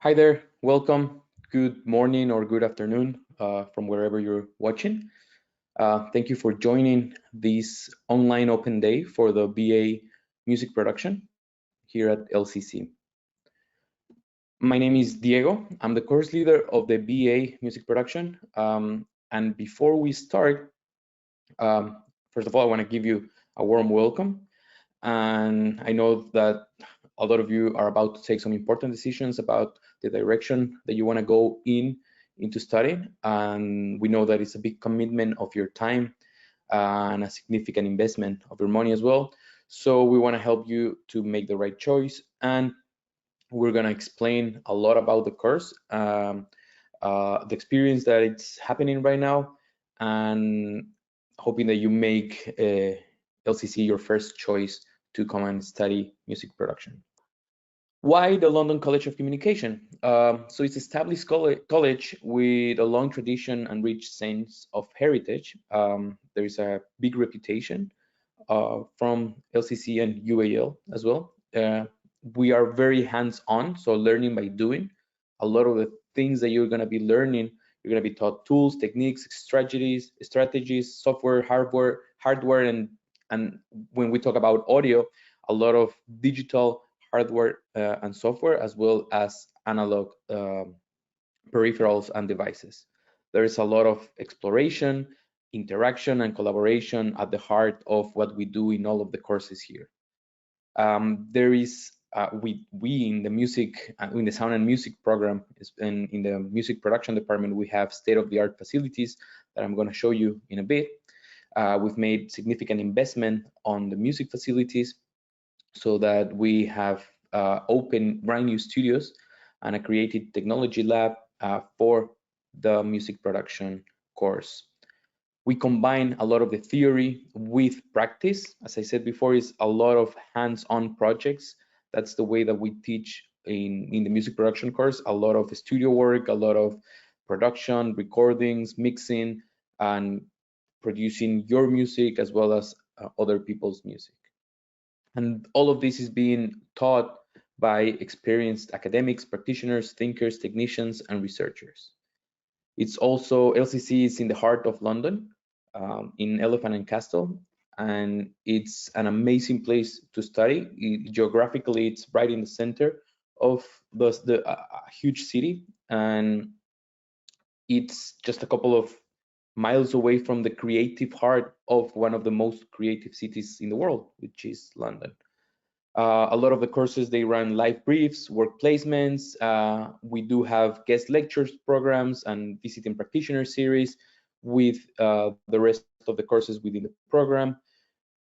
Hi there, welcome. Good morning or good afternoon from wherever you're watching. Thank you for joining this online open day for the BA Music Production here at LCC. My name is Diego. I'm the course leader of the BA Music Production. And before we start, first of all, I want to give you a warm welcome. And I know that a lot of you are about to take some important decisions about the direction that you want to go into studying, and we know that it's a big commitment of your time and a significant investment of your money as well. So we want to help you to make the right choice, and we're going to explain a lot about the course, the experience that it's happening right now, and hoping that you make LCC your first choice to come and study music production. Why the London College of Communication? So it's established college with a long tradition and rich sense of heritage. There is a big reputation from LCC and UAL as well. We are very hands-on, so learning by doing. A lot of the things that you're going to be learning, you're going to be taught tools, techniques, strategies, software, hardware, and when we talk about audio, a lot of digital hardware and software, as well as analog peripherals and devices. There is a lot of exploration, interaction, and collaboration at the heart of what we do in all of the courses here. There is we in the music, in the sound and music program, in the music production department, we have state-of-the-art facilities that I'm going to show you in a bit. We've made significant investment on the music facilities so that we have opened brand new studios and a creative technology lab for the music production course. We combine a lot of the theory with practice. As I said before, is a lot of hands-on projects. That's the way that we teach in the music production course. A lot of studio work, a lot of production, recordings, mixing, and producing your music as well as other people's music. And all of this is being taught by experienced academics, practitioners, thinkers, technicians, and researchers. It's also, LCC is in the heart of London, in Elephant and Castle, and it's an amazing place to study. Geographically, it's right in the center of the huge city, and it's just a couple of miles away from the creative heart of one of the most creative cities in the world, which is London. A lot of the courses, they run live briefs, work placements. We do have guest lectures programs and visiting practitioner series with the rest of the courses within the program,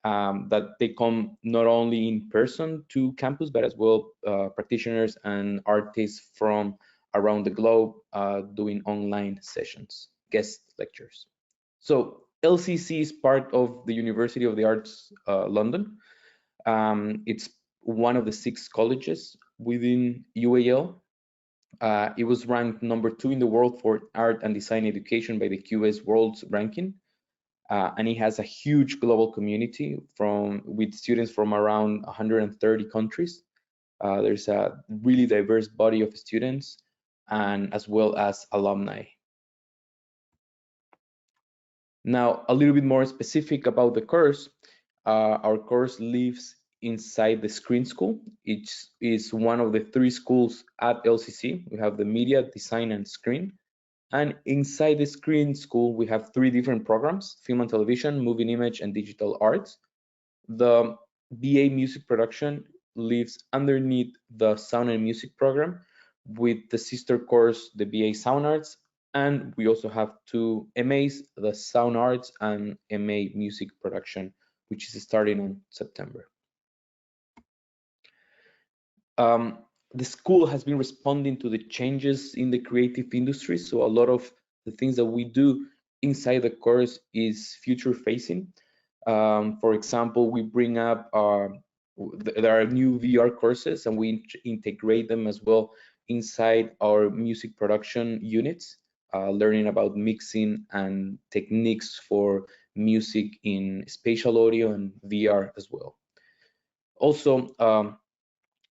that they come not only in person to campus, but as well practitioners and artists from around the globe doing online sessions, guest lectures. So LCC is part of the University of the Arts London. It's one of the 6 colleges within UAL. It was ranked number 2 in the world for art and design education by the QS World's ranking. And it has a huge global community with students from around 130 countries. There's a really diverse body of students and as well as alumni. Now, a little bit more specific about the course. Our course lives inside the Screen School. It is one of the 3 schools at LCC. We have the Media, Design, and Screen. And inside the Screen School, we have 3 different programs: Film and Television, Moving Image, and Digital Arts. The BA Music Production lives underneath the Sound and Music program with the sister course, the BA Sound Arts. And we also have 2 MAs, the Sound Arts and MA Music Production, which is starting in September. The school has been responding to the changes in the creative industry, so a lot of the things that we do inside the course is future facing. For example, we bring up there are new VR courses, and we integrate them as well inside our music production units, learning about mixing and techniques for music in spatial audio and VR as well. Also,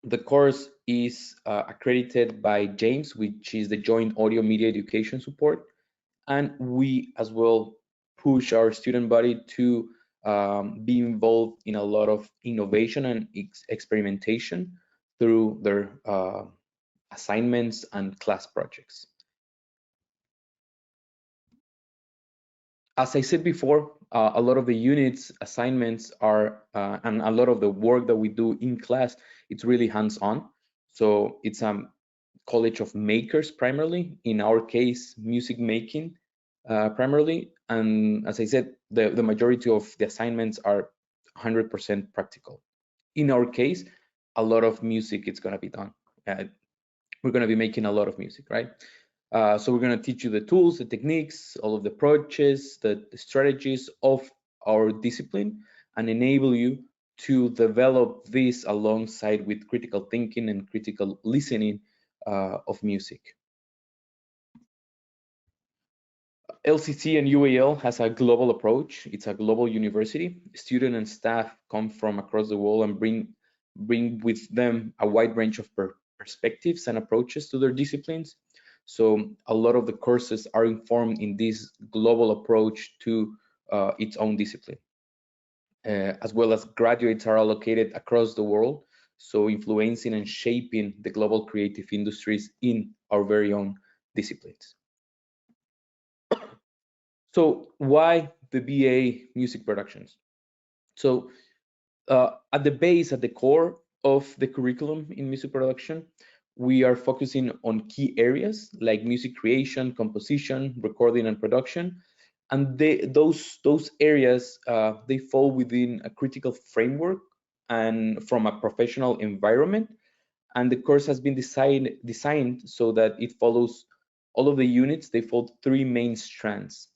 the course is accredited by James, which is the Joint Audio Media Education Support, and we as well push our student body to be involved in a lot of innovation and experimentation through their assignments and class projects. As I said before, a lot of the units, assignments are, and a lot of the work that we do in class, it's really hands-on. So it's a college of makers primarily, in our case, music making primarily. And as I said, the majority of the assignments are 100% practical. In our case, a lot of music is going to be done. We're going to be making a lot of music, right? So we're going to teach you the tools, the techniques, all of the approaches, the strategies of our discipline, and enable you to develop this alongside with critical thinking and critical listening of music. LCC and UAL has a global approach. It's a global university. Students and staff come from across the world and bring with them a wide range of perspectives and approaches to their disciplines. So a lot of the courses are informed in this global approach to its own discipline. As well as graduates are allocated across the world, so influencing and shaping the global creative industries in our very own disciplines. So why the BA music productions? So at the base, at the core of the curriculum in music production, we are focusing on key areas like music creation, composition, recording, and production. And those areas, they fall within a critical framework and from a professional environment. And the course has been designed so that it follows all of the units. They follow three main strands: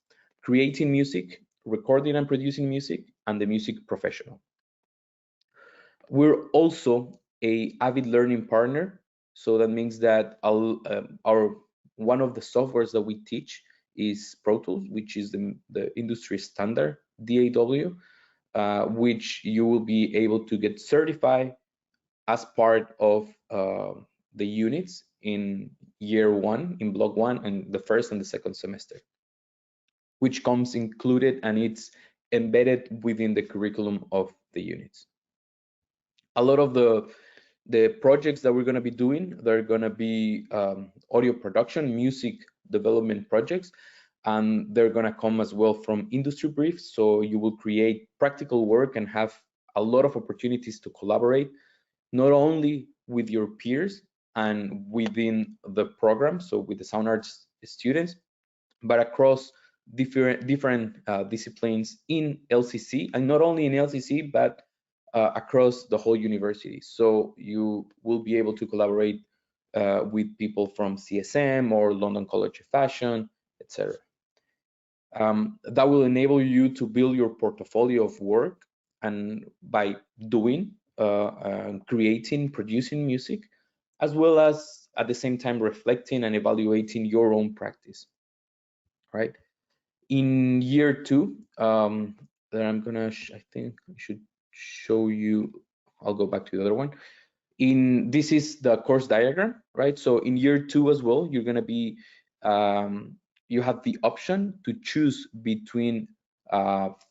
creating music, recording and producing music, and the music professional. We're also a avid learning partner, so that means that our one of the softwares that we teach is Pro Tools, which is the industry standard DAW, which you will be able to get certified as part of the units in year one, in block one, and the first and the second semester, which comes included and it's embedded within the curriculum of the units. A lot of the projects that we're going to be doing, they're going to be audio production, music development projects, and they're going to come as well from industry briefs. So you will create practical work and have a lot of opportunities to collaborate, not only with your peers and within the program, so with the sound arts students, but across different disciplines in LCC, and not only in LCC, but across the whole university. So you will be able to collaborate with people from CSM or London College of Fashion, etc. That will enable you to build your portfolio of work, and by doing, creating, producing music, as well as at the same time reflecting and evaluating your own practice, right? In year two, that I'm gonna, I think I should show you, I'll go back to the other one. This is the course diagram, right? So in year two as well, you're gonna be, you have the option to choose between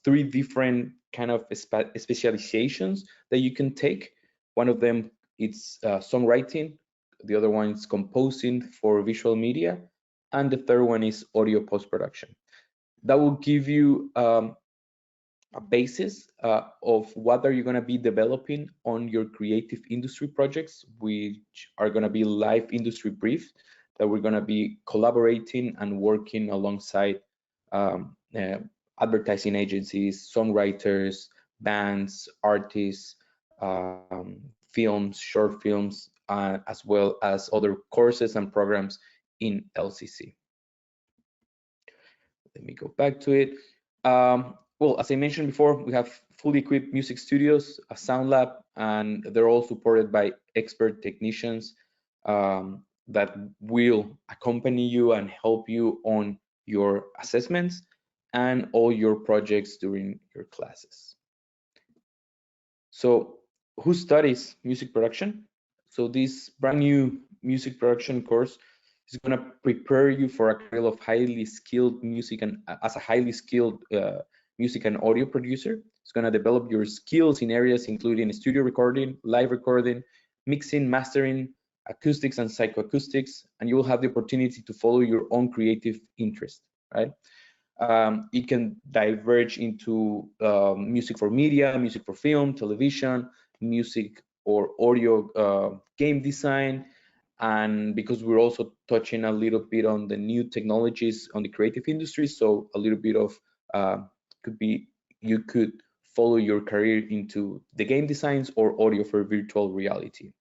three different kind of specializations that you can take. One of them, it's songwriting. The other one is composing for visual media. And the third one is audio post-production. That will give you a basis of what are you going to be developing on your creative industry projects, which are going to be live industry briefs that we're going to be collaborating and working alongside advertising agencies, songwriters, bands, artists, films, short films, as well as other courses and programs in LCC. Let me go back to it. Well, as I mentioned before, we have fully equipped music studios, a sound lab, and they're all supported by expert technicians that will accompany you and help you on your assessments and all your projects during your classes. So who studies music production? So this brand new music production course is going to prepare you for a career of highly skilled music and as a highly skilled music and audio producer. It's going to develop your skills in areas including studio recording, live recording, mixing, mastering, acoustics and psychoacoustics, and you will have the opportunity to follow your own creative interest, right? It can diverge into music for media, music for film, television, music or audio, game design, and because we're also touching a little bit on the new technologies on the creative industry, so a little bit of could be you could follow your career into the game designs or audio for virtual reality.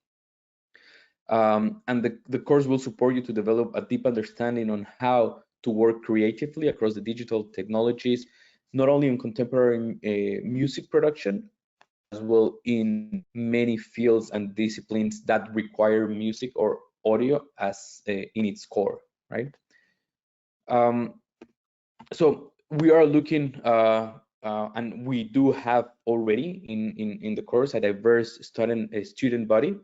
And the course will support you to develop a deep understanding on how to work creatively across the digital technologies, not only in contemporary music production, as well in many fields and disciplines that require music or audio as in its core, right? Um, so we are looking, and we do have already in the course a diverse student body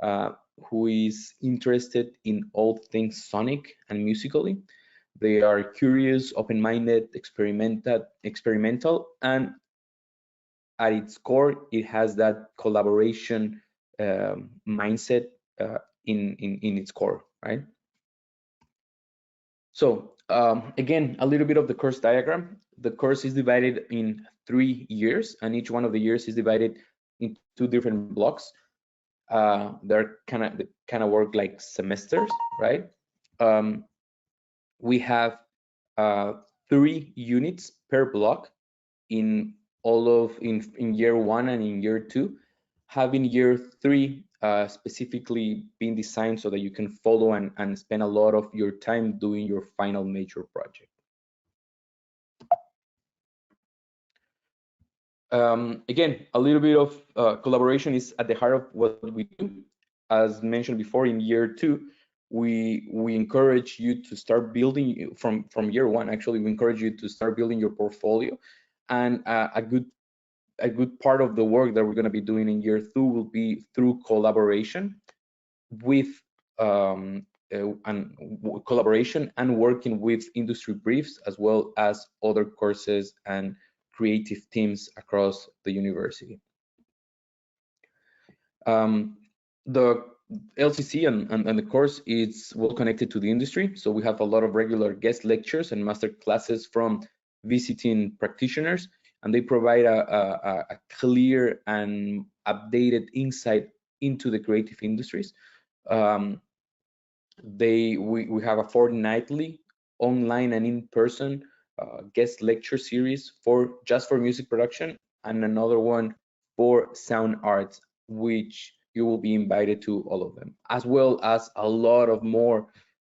uh, who is interested in all things sonic and musically. They are curious, open-minded, experimental, and at its core, it has that collaboration mindset in its core, right? So again, a little bit of the course diagram. The course is divided in 3 years, and each one of the years is divided into 2 different blocks. They're kind of work like semesters, right? We have 3 units per block in in year 1 and in year 2, having year 3 specifically being designed so that you can follow and spend a lot of your time doing your final major project. Again, a little bit of collaboration is at the heart of what we do. As mentioned before, in year 2, we encourage you to start building from year 1. Actually, we encourage you to start building your portfolio, and a good part of the work that we're going to be doing in year 2 will be through collaboration with collaboration and working with industry briefs, as well as other courses and creative teams across the university. The LCC and the course is well connected to the industry, so we have a lot of regular guest lectures and master classes from visiting practitioners, and they provide a clear and updated insight into the creative industries. We have a fortnightly online and in-person guest lecture series for just for music production, and another one for sound arts, which you will be invited to all of them, as well as a lot of more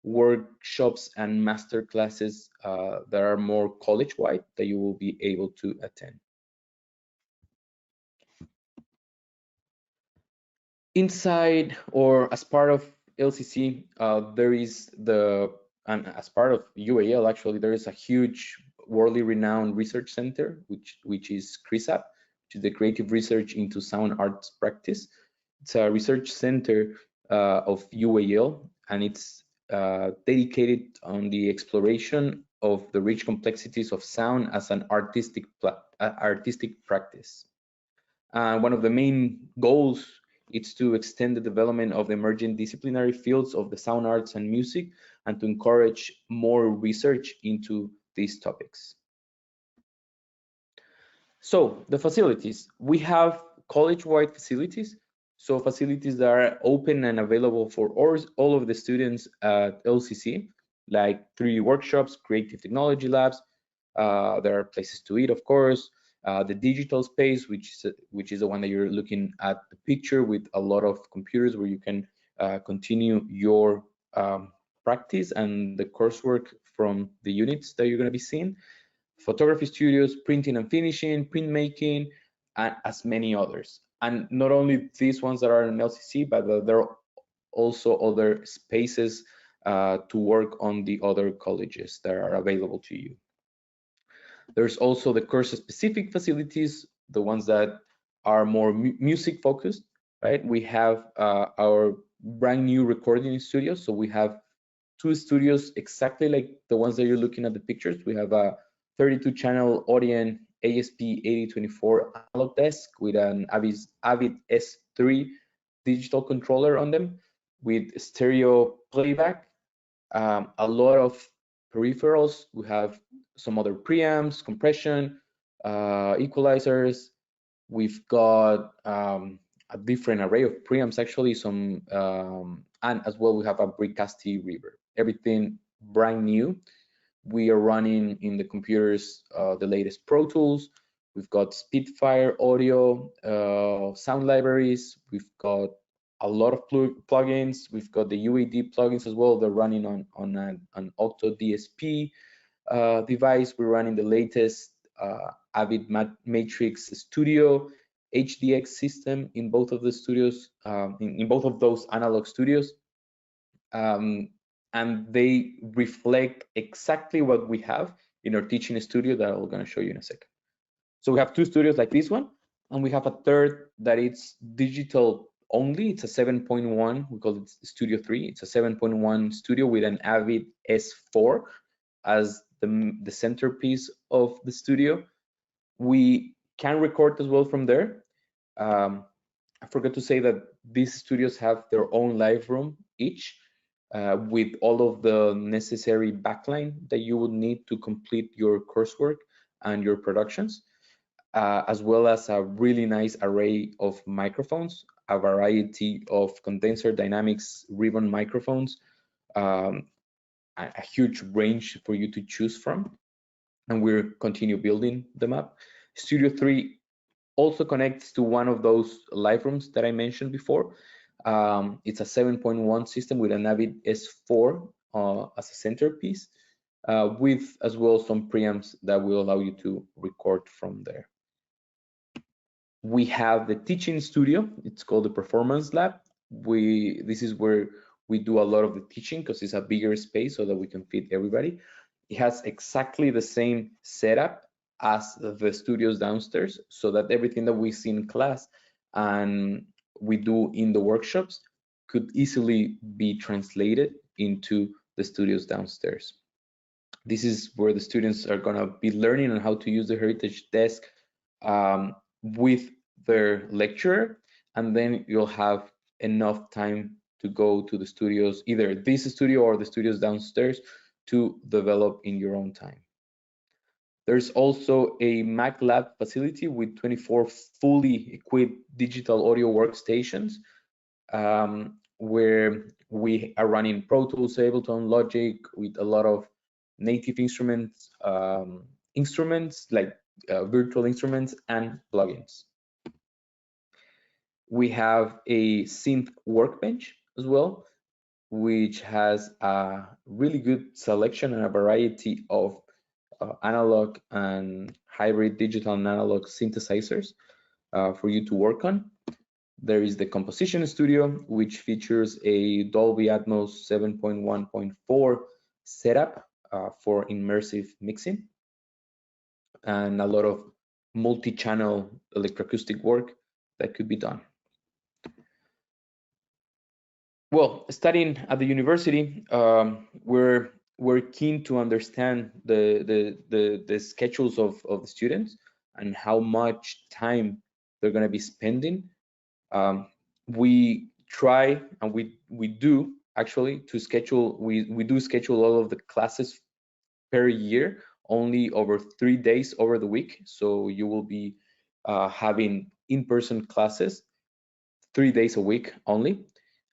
workshops and master classes that are more college-wide that you will be able to attend. Inside or as part of LCC, there is and as part of UAL, actually, there is a huge worldly renowned research center, which is CRiSAP, which is the Creative Research into Sound Arts Practice. It's a research center of UAL, and it's dedicated on the exploration of the rich complexities of sound as an artistic practice. One of the main goals is to extend the development of the emerging disciplinary fields of the sound arts and music, and to encourage more research into these topics. So the facilities, we have college-wide facilities, so facilities that are open and available for all of the students at LCC, like 3D workshops, creative technology labs. There are places to eat, of course. The digital space, which is the one that you're looking at the picture, with a lot of computers where you can continue your practice and the coursework from the units that you're going to be seeing. Photography studios, printing and finishing, printmaking, and as many others. And not only these ones that are in LCC, but there are also other spaces to work on the other colleges that are available to you. There's also the course-specific facilities, the ones that are more music focused, right? We have our brand new recording studio. So we have two studios exactly like the ones that you're looking at the pictures. We have a 32 channel Audien ASP8024 analog desk with an Avid S3 digital controller on them with stereo playback, a lot of peripherals. We have some other preamps, compression, equalizers. We've got a different array of preamps actually, and as well we have a Bricasti reverb. Everything brand new. We are running in the computers the latest Pro Tools. We've got Spitfire audio, sound libraries. We've got a lot of plugins. We've got the UAD plugins as well. They're running on an Octo DSP device. We're running the latest Avid Matrix Studio HDX system in both of the studios, in both of those analog studios. And they reflect exactly what we have in our teaching studio that I'm going to show you in a second. So we have two studios like this one, and we have a third that it's digital only. It's a 7.1, we call it Studio 3. It's a 7.1 studio with an Avid S4 as the centerpiece of the studio. We can record as well from there. I forgot to say that these studios have their own live room each, with all of the necessary backline that you would need to complete your coursework and your productions, as well as a really nice array of microphones, a variety of condenser dynamics ribbon microphones, a huge range for you to choose from, and we'll continue building them up. Studio 3 also connects to one of those live rooms that I mentioned before. It's a 7.1 system with an Avid S4 as a centerpiece, with as well some preamps that will allow you to record from there. We have the teaching studio. It's called the Performance Lab. This is where we do a lot of the teaching because it's a bigger space so that we can fit everybody. It has exactly the same setup as the studios downstairs, so that everything that we see in class and we do in the workshops could easily be translated into the studios downstairs. This is where the students are going to be learning on how to use the Heritage Desk with their lecturer, and then you'll have enough time to go to the studios, either this studio or the studios downstairs, to develop in your own time. There's also a Mac Lab facility with 24 fully equipped digital audio workstations, where we are running Pro Tools, Ableton, Logic, with a lot of native instruments, like virtual instruments and plugins. We have a synth workbench as well, which has a really good selection and a variety of analog and hybrid digital and analog synthesizers for you to work on. There is the Composition Studio, which features a Dolby Atmos 7.1.4 setup for immersive mixing, and a lot of multi-channel electroacoustic work that could be done. Well, studying at the university, we're keen to understand the schedules of the students and how much time they're going to be spending. We try, and we do actually to schedule. We do schedule all of the classes per year only over 3 days over the week. So you will be having in-person classes 3 days a week only.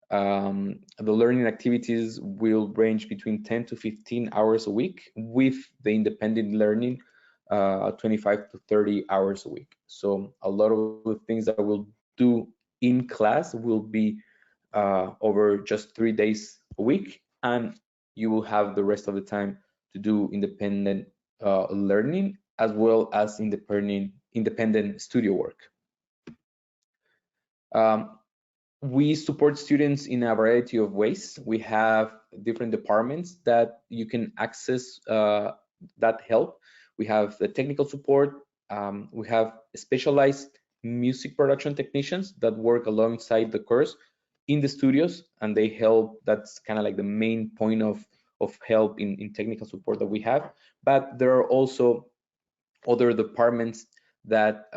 The learning activities will range between 10 to 15 hours a week, with the independent learning 25 to 30 hours a week. So a lot of the things that we'll do in class will be over just 3 days a week, and you will have the rest of the time to do independent learning as well as independent studio work. We support students in a variety of ways. We have different departments that you can access that help. We have the technical support. We have specialized music production technicians that work alongside the course in the studios, and they help. That's kind of like the main point of help in technical support that we have. But there are also other departments that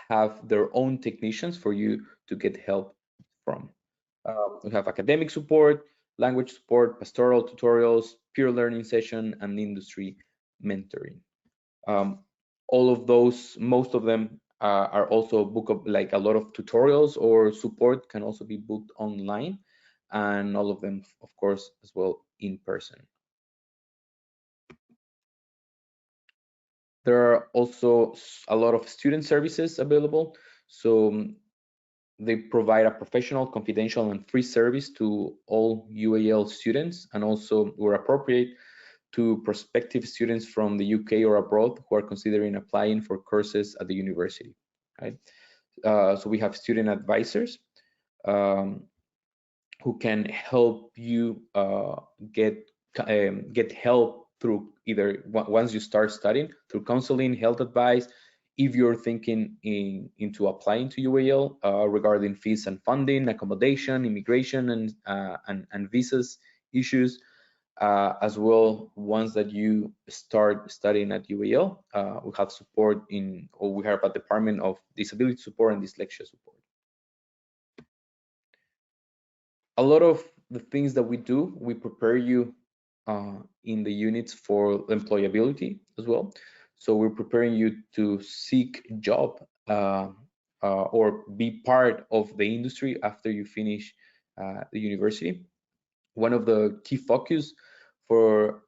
have their own technicians for you to get help from. We have academic support, language support, pastoral tutorials, peer learning session, and industry mentoring. Um, all of those, most of them are also bookable, like a lot of tutorials or support can also be booked online, and all of them, of course, as well in person. There are also a lot of student services available. So they provide a professional, confidential, and free service to all UAL students, and also where appropriate to prospective students from the UK or abroad who are considering applying for courses at the university. Right? So we have student advisors um, who can help you get help through either once you start studying through counseling, health advice. If you're thinking into applying to UAL regarding fees and funding, accommodation, immigration, and visas issues, as well, once that you start studying at UAL, we have support or we have a department of disability support and dyslexia support. A lot of the things that we do, we prepare you in the units for employability as well. So we're preparing you to seek a job or be part of the industry after you finish the university. One of the key focus for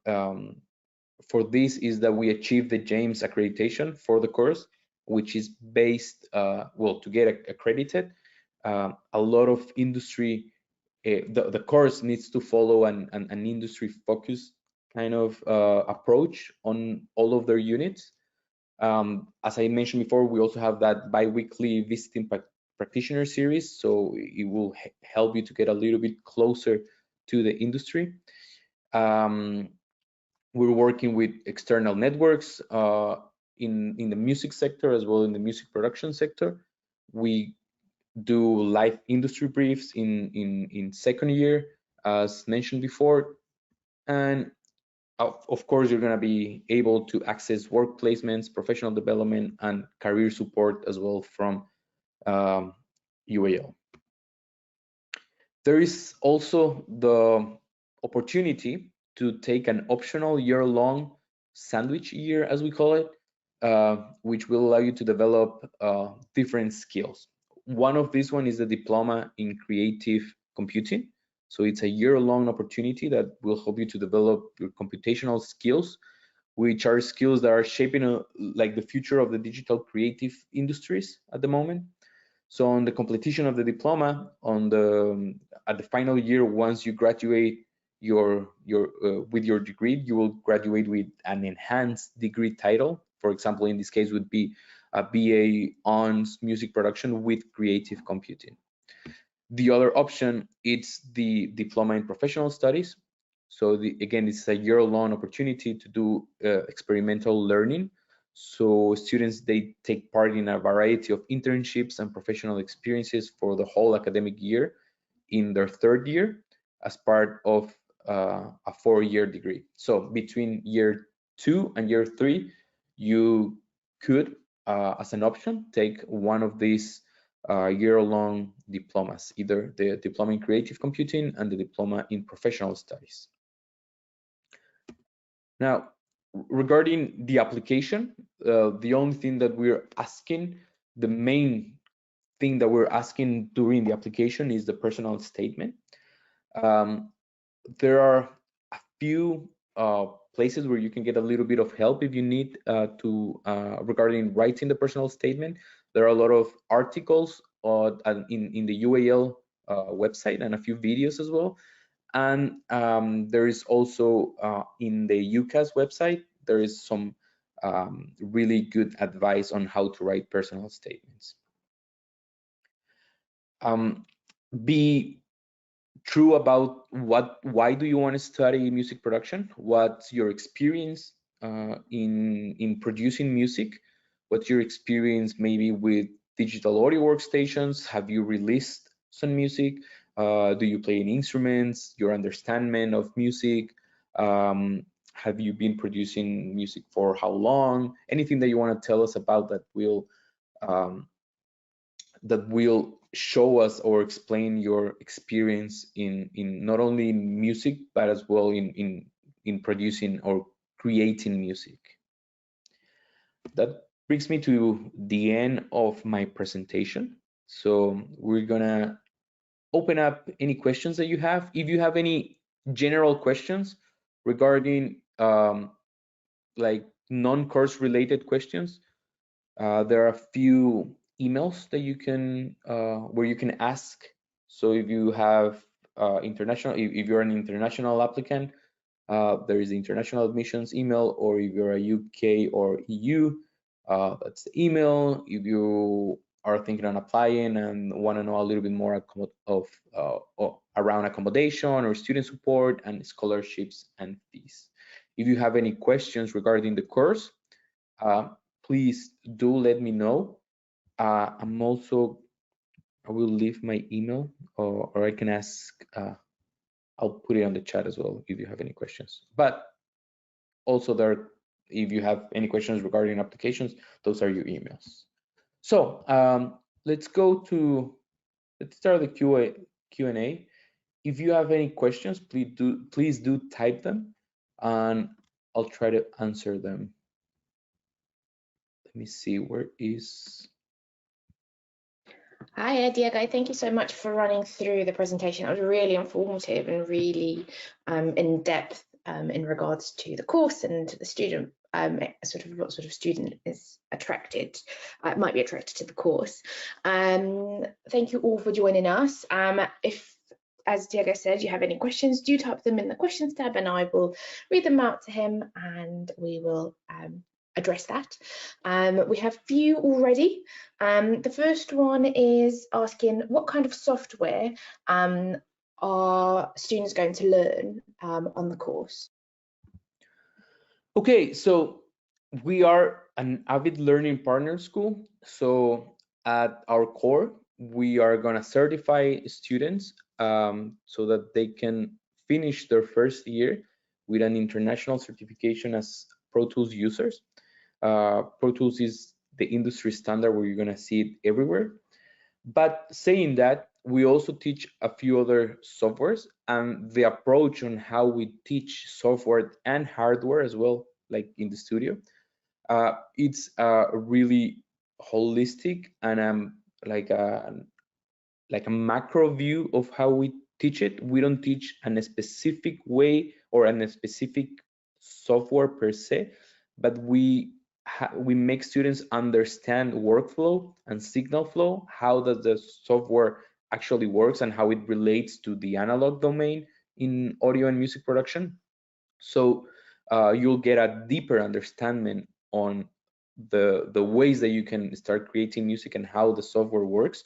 this is that we achieve the James accreditation for the course, which is based, well, to get accredited, a lot of industry, the course needs to follow an industry focused kind of approach on all of their units. As I mentioned before, we also have that bi-weekly visiting practitioner series, so it will help you to get a little bit closer to the industry. We're working with external networks in the music sector as well in the music production sector. We do live industry briefs in second year, as mentioned before, and of course you're going to be able to access work placements, professional development, and career support as well from UAL. There is also the opportunity to take an optional year-long sandwich year, as we call it, which will allow you to develop different skills. One of these one is the Diploma in Creative Computing. So it's a year-long opportunity that will help you to develop your computational skills, which are skills that are shaping like the future of the digital creative industries at the moment. So on the completion of the diploma, at the final year, once you graduate with your degree, you will graduate with an enhanced degree title. For example, in this case, would be a BA Honors Music Production with Creative Computing. The other option is the Diploma in Professional Studies. So again, it's a year-long opportunity to do experimental learning. So students, they take part in a variety of internships and professional experiences for the whole academic year in their third year as part of a 4-year degree. So between year 2 and year 3, you could, as an option, take one of these year-long diplomas, either the Diploma in Creative Computing and the Diploma in Professional Studies. Now, regarding the application, the only thing that we're asking, the main thing that we're asking during the application is the personal statement. There are a few places where you can get a little bit of help if you need regarding writing the personal statement. There are a lot of articles in the UAL website and a few videos as well. And there is also in the UCAS website, there is some really good advice on how to write personal statements. Be true about why do you want to study music production? What's your experience in producing music? What's your experience maybe with digital audio workstations? Have you released some music? Do you play any instruments? Your understanding of music? Have you been producing music for how long? Anything that you want to tell us about um, that will show us or explain your experience in not only in music but as well in producing or creating music. That brings me to the end of my presentation. So we're gonna open up any questions that you have. If you have any general questions regarding like non-course related questions, there are a few emails that you can where you can ask. So if you have international, if you're an international applicant, there is the international admissions email, or if you're a UK or EU, that's the email. If you are thinking on applying and want to know a little bit more around accommodation or student support and scholarships and fees. If you have any questions regarding the course, please do let me know. I will leave my email, or I can ask, I'll put it on the chat as well if you have any questions. But also if you have any questions regarding applications, those are your emails. So let's start the Q&A. If you have any questions, please do type them and I'll try to answer them. Let me see, where is... Hi, Diego. Thank you so much for running through the presentation. It was really informative and really in depth in regards to the course and the student, what sort of student is attracted, might be attracted to the course. Thank you all for joining us. If, as Diego said, you have any questions, do type them in the questions tab and I will read them out to him and we will address that. We have a few already. The first one is asking what kind of software are students going to learn on the course? Okay, so we are an avid learning partner school. So at our core, we are going to certify students so that they can finish their first year with an international certification as Pro Tools users. Pro Tools is the industry standard where you're going to see it everywhere. But saying that, we also teach a few other softwares, and the approach on how we teach software and hardware as well, like in the studio, it's really holistic and like a macro view of how we teach it. We don't teach in a specific way or in a specific software per se, but we make students understand workflow and signal flow, how does the software actually works and how it relates to the analog domain in audio and music production. So you'll get a deeper understanding on the ways that you can start creating music and how the software works,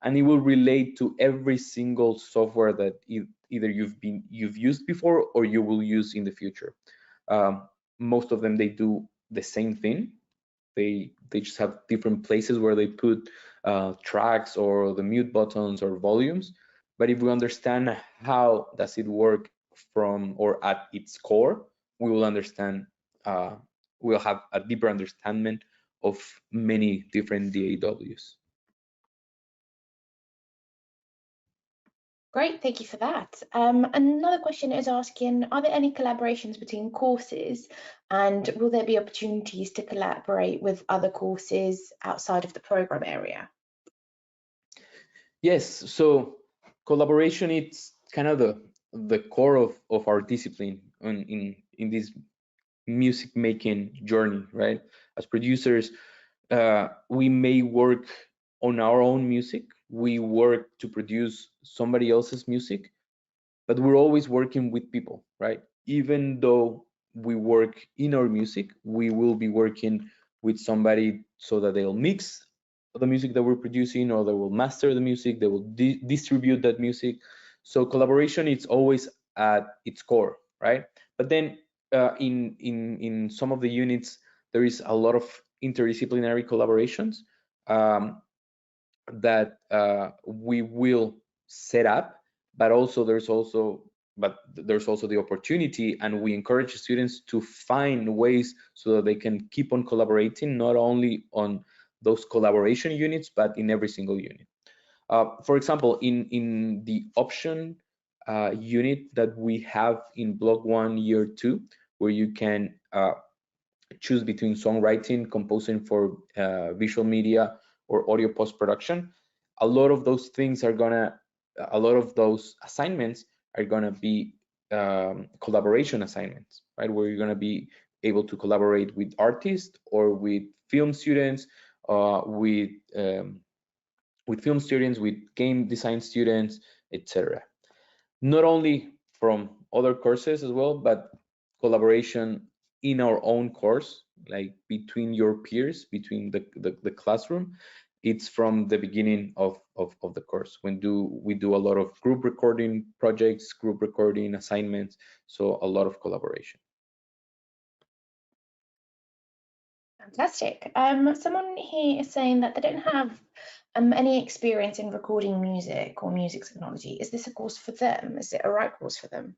and it will relate to every single software that either you've used before or you will use in the future. Most of them, they do the same thing. They just have different places where they put tracks or the mute buttons or volumes. But if we understand how does it work from or at its core, we will understand. We'll have a deeper understanding of many different DAWs. Great, thank you for that. Another question is asking, are there any collaborations between courses and will there be opportunities to collaborate with other courses outside of the program area? Yes, so collaboration is kind of the core of our discipline in this music making journey, right? As producers, we may work on our own music, we work to produce somebody else's music, but we're always working with people, right? Even though we work in our music, we will be working with somebody so that they'll mix the music that we're producing, or they will master the music, they will distribute that music. So collaboration is always at its core, right? But then in some of the units, there is a lot of interdisciplinary collaborations that we will set up, but there's also the opportunity, and we encourage students to find ways so that they can keep on collaborating, not only on those collaboration units, but in every single unit. For example, in the option unit that we have in block 1 year 2, where you can choose between songwriting, composing for visual media, or audio post-production, a lot of those assignments are gonna be collaboration assignments, right? Where you're gonna be able to collaborate with artists or with film students, with game design students, etc. Not only from other courses as well, but collaboration in our own course, like between your peers, between the classroom. It's from the beginning of the course. We do a lot of group recording projects, group recording assignments, so a lot of collaboration. Fantastic. Someone here is saying that they don't have any experience in recording music or music technology. Is this a course for them? Is it a right course for them?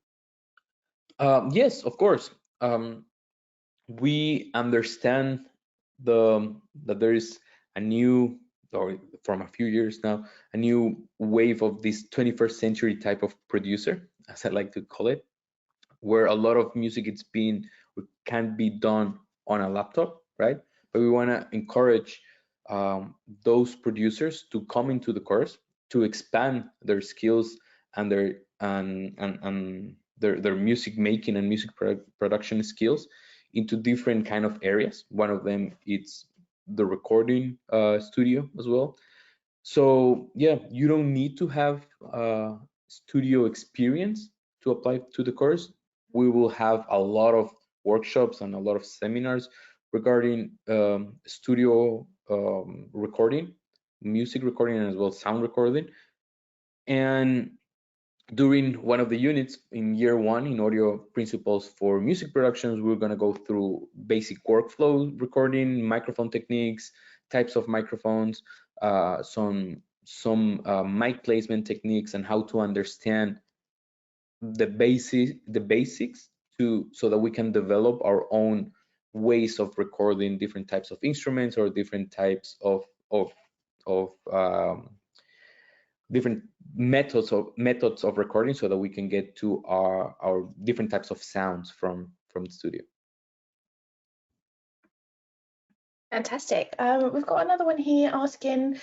Yes, of course. We understand that there is a new, or from a few years now, a new wave of this 21st century type of producer, as I like to call it, where a lot of music can be done on a laptop, right? But we want to encourage those producers to come into the course to expand their skills and their music making and music production skills into different kind of areas. One of them is the recording studio as well. So yeah, you don't need to have studio experience to apply to the course. We will have a lot of workshops and a lot of seminars regarding studio recording, music recording, and as well sound recording. And during one of the units in year 1 in audio principles for music productions, we're going to go through basic workflow recording, microphone techniques, types of microphones, some mic placement techniques, and how to understand the basics so that we can develop our own ways of recording different types of instruments or different types of different methods of recording, so that we can get to our different types of sounds from the studio. Fantastic. We've got another one here asking,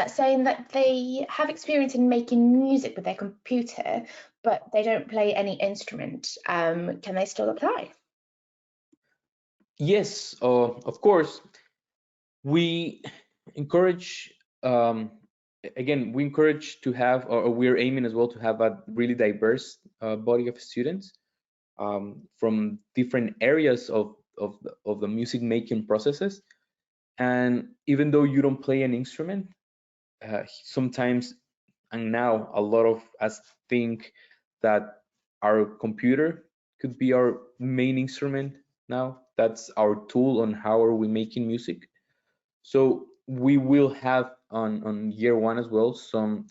saying that they have experience in making music with their computer, but they don't play any instrument. Can they still apply? Yes, of course. We encourage, again, we encourage to have, or we're aiming as well to have a really diverse body of students from different areas of the music making processes. And even though you don't play an instrument, sometimes, and now a lot of us think that our computer could be our main instrument now. That's our tool on how are we making music. So we will have on year 1 as well some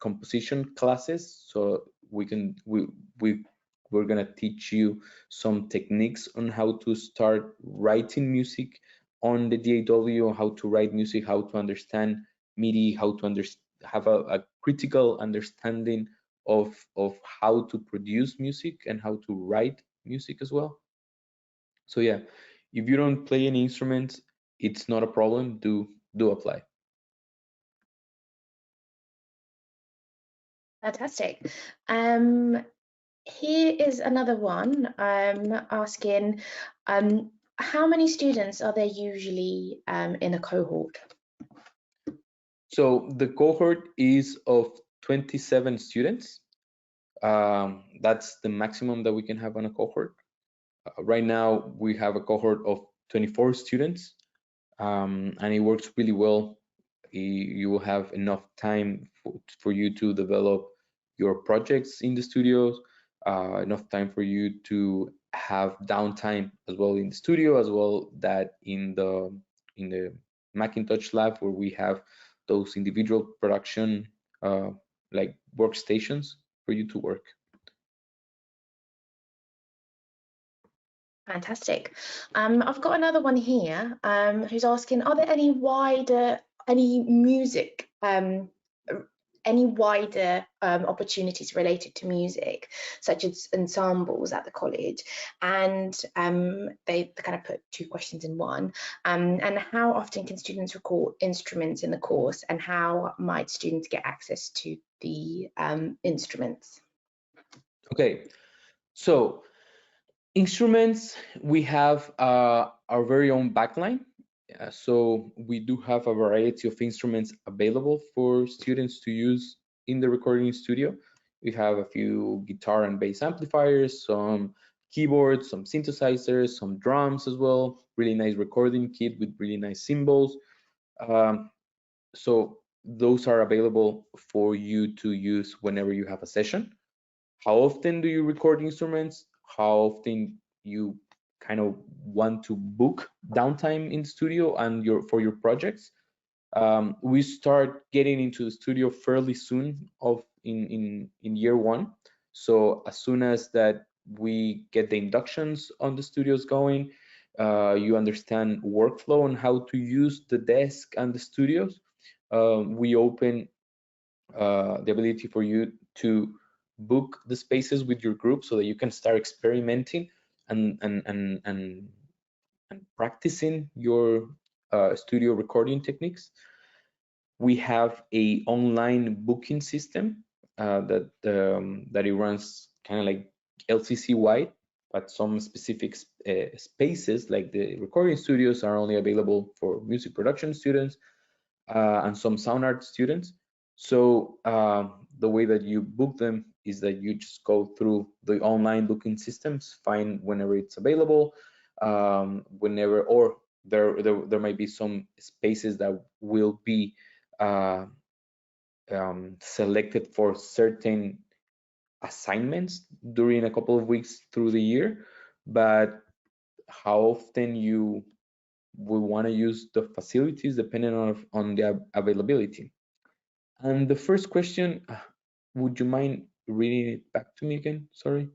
composition classes. So we're gonna teach you some techniques on how to start writing music on the DAW, how to write music, how to understand MIDI, how to have a critical understanding of how to produce music and how to write music as well. So yeah, if you don't play any instruments, it's not a problem. Do apply. Fantastic. Here is another one asking, how many students are there usually in a cohort? So the cohort is of 27 students. That's the maximum that we can have on a cohort. Right now, we have a cohort of 24 students, and it works really well. You will have enough time for you to develop your projects in the studios, enough time for you to have downtime as well in the studio, as well that in the the Macintosh lab, where we have those individual production like workstations for you to work. Fantastic. I've got another one here who's asking, are there any music, any wider opportunities related to music, such as ensembles at the college? And they kind of put two questions in one. And how often can students record instruments in the course, and how might students get access to the instruments? Okay, so instruments, we have our very own backline. So we do have a variety of instruments available for students to use in the recording studio. We have a few guitar and bass amplifiers, some keyboards, some synthesizers, some drums as well, really nice recording kit with really nice cymbals. So those are available for you to use whenever you have a session. How often do you record instruments? How often you kind of want to book downtime in the studio and for your projects? We start getting into the studio fairly soon in year one. So as soon as that we get the inductions on the studios going, you understand workflow on how to use the desk and the studios. We open the ability for you to book the spaces with your group so that you can start experimenting and practicing your studio recording techniques. We have a online booking system that it runs kind of like LCC wide, but some specific spaces like the recording studios are only available for music production students and some sound art students. So the way that you book them is that you just go through the online booking systems, find whenever it's available, whenever, or there might be some spaces that will be uh, selected for certain assignments during a couple of weeks through the year. But how often you will want to use the facilities depending on the availability. And the first question, would you mind reading it back to me again? Sorry.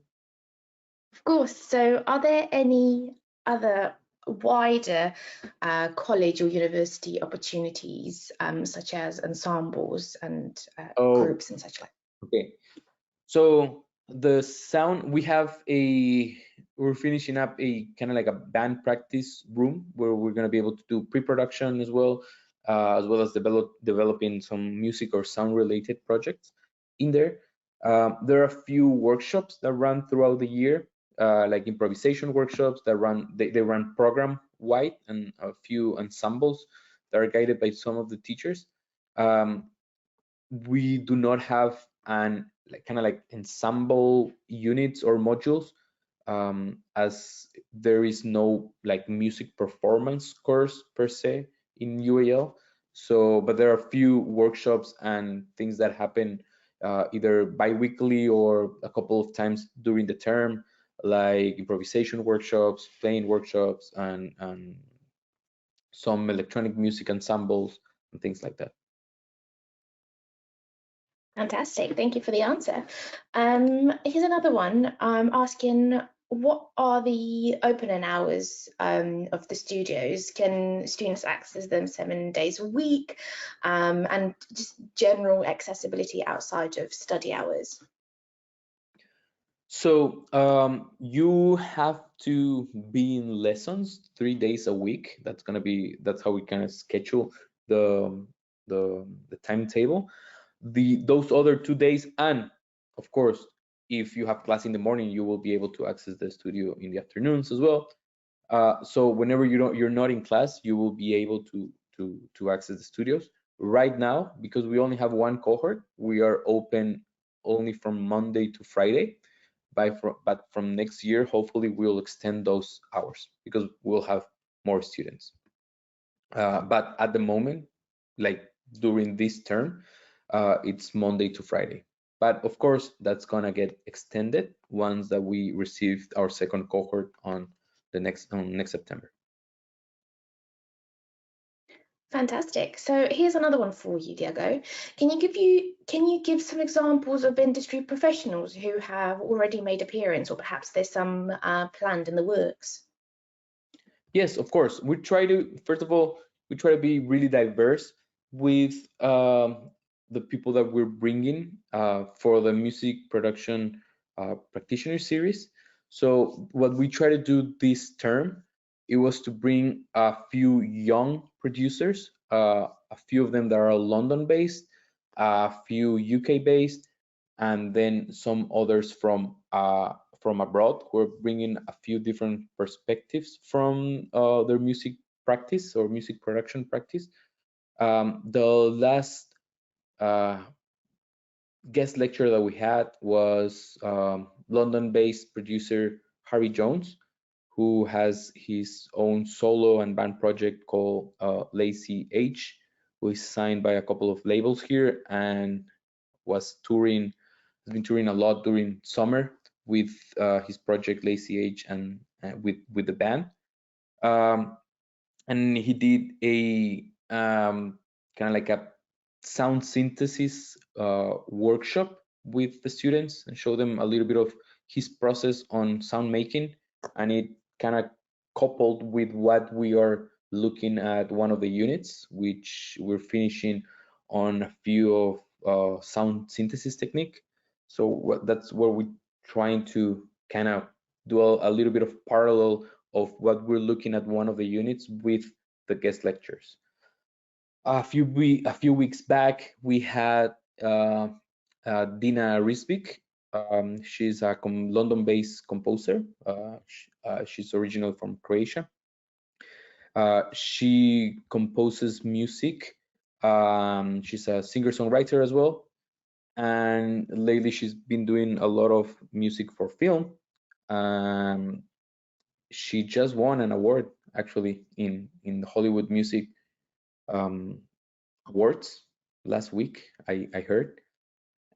Of course. So, are there any other wider college or university opportunities, such as ensembles and Oh, groups and such like? okay. So the sound, we're finishing up a kind of like a band practice room where we're going to be able to do pre-production as well as developing some music or sound related projects in there. There are a few workshops that run throughout the year, like improvisation workshops they run program wide, and a few ensembles that are guided by some of the teachers. We do not have an like kind of like ensemble units or modules, as there is no like music performance course per se in UAL. So but there are a few workshops and things that happen either bi-weekly or a couple of times during the term, like improvisation workshops, playing workshops, and some electronic music ensembles and things like that. Fantastic. Thank you for the answer. Here's another one asking, what are the opening hours of the studios? Can students access them 7 days a week? And just general accessibility outside of study hours? So you have to be in lessons 3 days a week. That's how we kind of schedule the the timetable. Those other 2 days, and of course, if you have class in the morning, you will be able to access the studio in the afternoons as well. So whenever you're not in class, you will be able to access the studios. Right now, because we only have one cohort, we are open only from Monday to Friday. But from next year, hopefully we'll extend those hours because we'll have more students. But at the moment, like during this term, it's Monday to Friday. But of course, that's gonna get extended once that we received our second cohort on next September. Fantastic. So here's another one for you, Diego. Can you give some examples of industry professionals who have already made appearance, or perhaps there's some planned in the works? Yes, of course. We try to, first of all, we try to be really diverse with the people that we're bringing for the music production practitioner series. So what we try to do this term, it was to bring a few young producers, a few of them that are London based, a few UK based, and then some others from abroad. We're bringing a few different perspectives from their music practice or music production practice. The last uh, guest lecture that we had was London-based producer Harry Jones, who has his own solo and band project called Lazy H, who is signed by a couple of labels here and was touring, has been touring a lot during summer with his project Lazy H and with the band. And he did a kind of like a sound synthesis workshop with the students and show them a little bit of his process on sound making, and it kind of coupled with what we are looking at one of the units, which we're finishing on a few of sound synthesis technique. So that's where we're trying to kind of do a little bit of parallel of what we're looking at one of the units with the guest lectures. A few weeks back, we had Dina Risvik. She's a London-based composer. She's originally from Croatia. She composes music. She's a singer-songwriter as well. And lately, she's been doing a lot of music for film. She just won an award actually in the Hollywood Music Awards last week. I heard,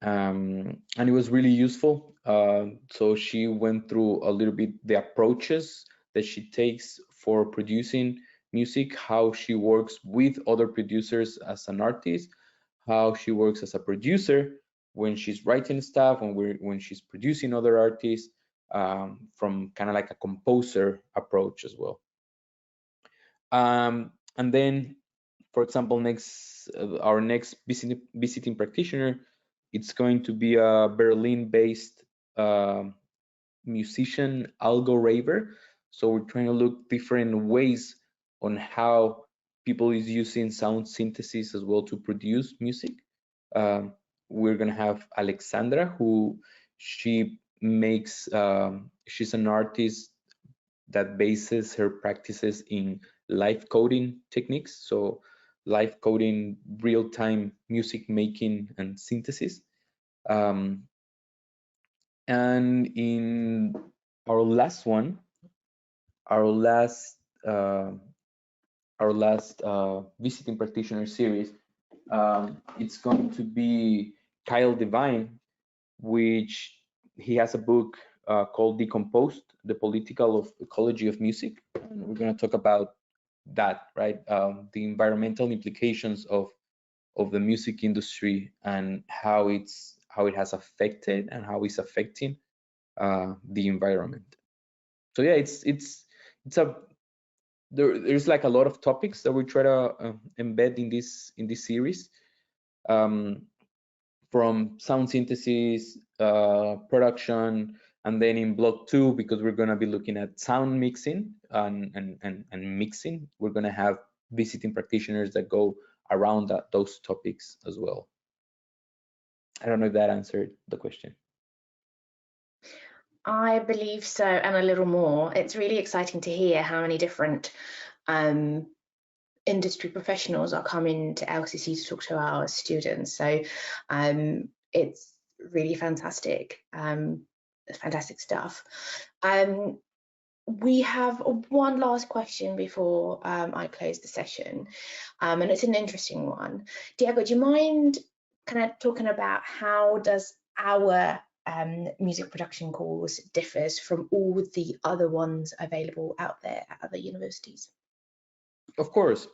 and it was really useful. So she went through a little bit the approaches that she takes for producing music, how she works with other producers as an artist, how she works as a producer when she's writing stuff, when she's producing other artists, from kind of like a composer approach as well. And then, for example, our next visiting practitioner, it's going to be a Berlin-based musician, Algo Raver. So we're trying to look different ways on how people is using sound synthesis as well to produce music. We're gonna have Alexandra, who she makes. She's an artist that bases her practices in live coding techniques. So live coding, real-time music making and synthesis. Um, and in our last one, our last uh, visiting practitioner series, it's going to be Kyle Devine, which he has a book called Decomposed: The Political of Ecology of Music. And we're going to talk about that, right? The environmental implications of the music industry and how it has affected and how it's affecting the environment. So yeah, it's a there's like a lot of topics that we try to embed in this series, um, from sound synthesis, production, and then in block 2, because we're going to be looking at sound mixing and mixing, we're going to have visiting practitioners that go around those topics as well. I don't know if that answered the question. I believe so, and a little more. It's really exciting to hear how many different industry professionals are coming to LCC to talk to our students. So it's really fantastic, fantastic stuff. We have one last question before I close the session, and it's an interesting one. Diego, do you mind kind of talking about how does our music production course differs from all the other ones available out there at other universities? Of course.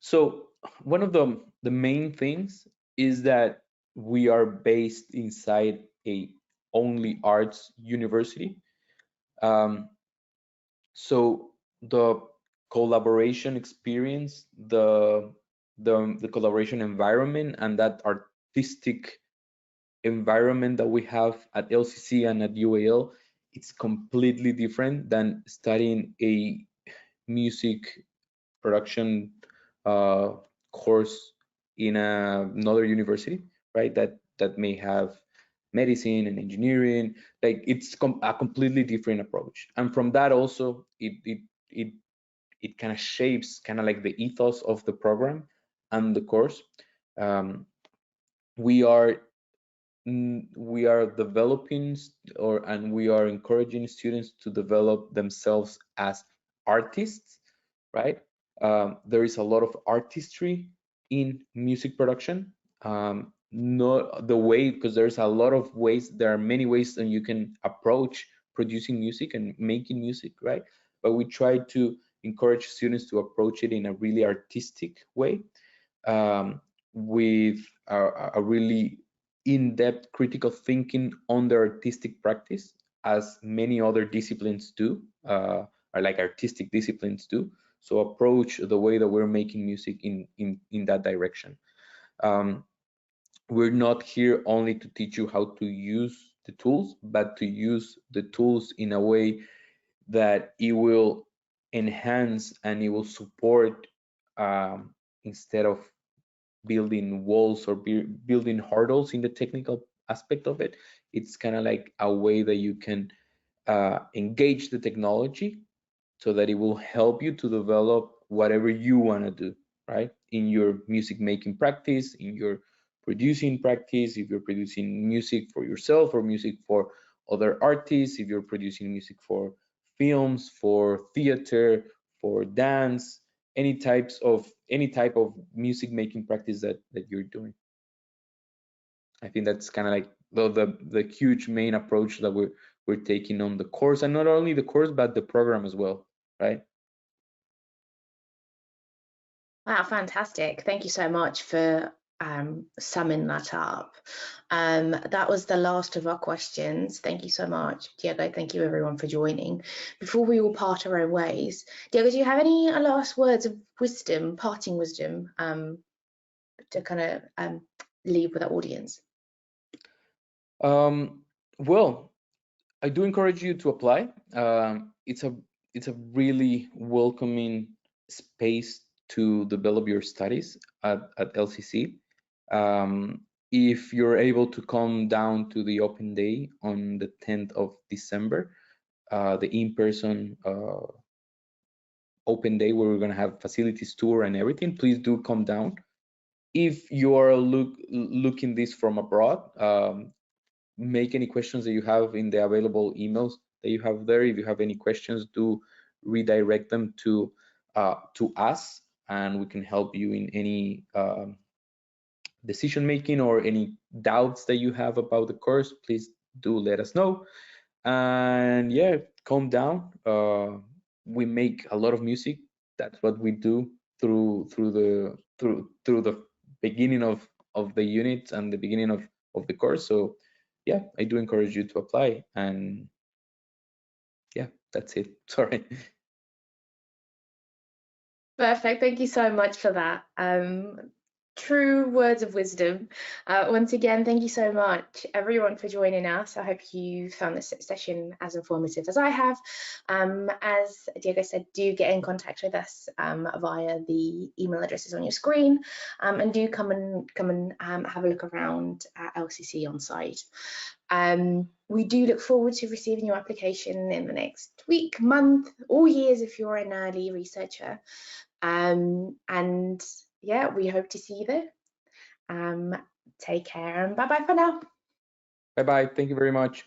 So one of the main things is that we are based inside a only arts university. Um, so the collaboration experience, the collaboration environment, and that artistic environment that we have at LCC and at UAL, it's completely different than studying a music production uh, course in another university, right? That may have medicine and engineering. Like it's a completely different approach, and from that also it it kind of shapes kind of like the ethos of the program and the course. Um, we are we are developing or and we are encouraging students to develop themselves as artists, right? There is a lot of artistry in music production. Not the way, because there's a lot of ways, there are many ways that you can approach producing music and making music, right? But we try to encourage students to approach it in a really artistic way, um, with a really in-depth critical thinking on the artistic practice, as many other disciplines do, or like artistic disciplines do. So approach the way that we're making music in that direction. Um, we're not here only to teach you how to use the tools, but to use the tools in a way that it will enhance and it will support, instead of building walls or building hurdles in the technical aspect of it. It's kind of like a way that you can engage the technology so that it will help you to develop whatever you want to do, right? In your music making practice, in your producing practice, if you're producing music for yourself or music for other artists, if you're producing music for films, for theater, for dance, any type of music making practice that you're doing. I think that's kind of like the huge main approach that we're taking on the course, and not only the course but the program as well, right? Wow, fantastic. Thank you so much for summing that up. That was the last of our questions. Thank you so much, Diego. Thank you everyone for joining. Before we all part our own ways, Diego, do you have any last words of wisdom, parting wisdom, to kind of leave with our audience? Well, I do encourage you to apply. It's a really welcoming space to develop your studies at LCC. If you're able to come down to the open day on the 10th of December, the in-person open day where we're going to have facilities tour and everything, please do come down. If you are looking this from abroad, make any questions that you have in the available emails that you have there. If you have any questions, do redirect them to us, and we can help you in any decision making or any doubts that you have about the course. Please do let us know. And yeah, calm down. We make a lot of music. That's what we do through the beginning of the unit and the beginning of the course. So yeah, I do encourage you to apply. And yeah, that's it. Sorry. Perfect. Thank you so much for that. True words of wisdom. Once again, thank you so much, everyone, for joining us. I hope you found this session as informative as I have. As Diego said, do get in contact with us via the email addresses on your screen, and do come and have a look around at LCC on site. We do look forward to receiving your application in the next week, month, or years if you're an early researcher. And yeah, we hope to see you there. Take care and bye bye for now. Bye bye. Thank you very much.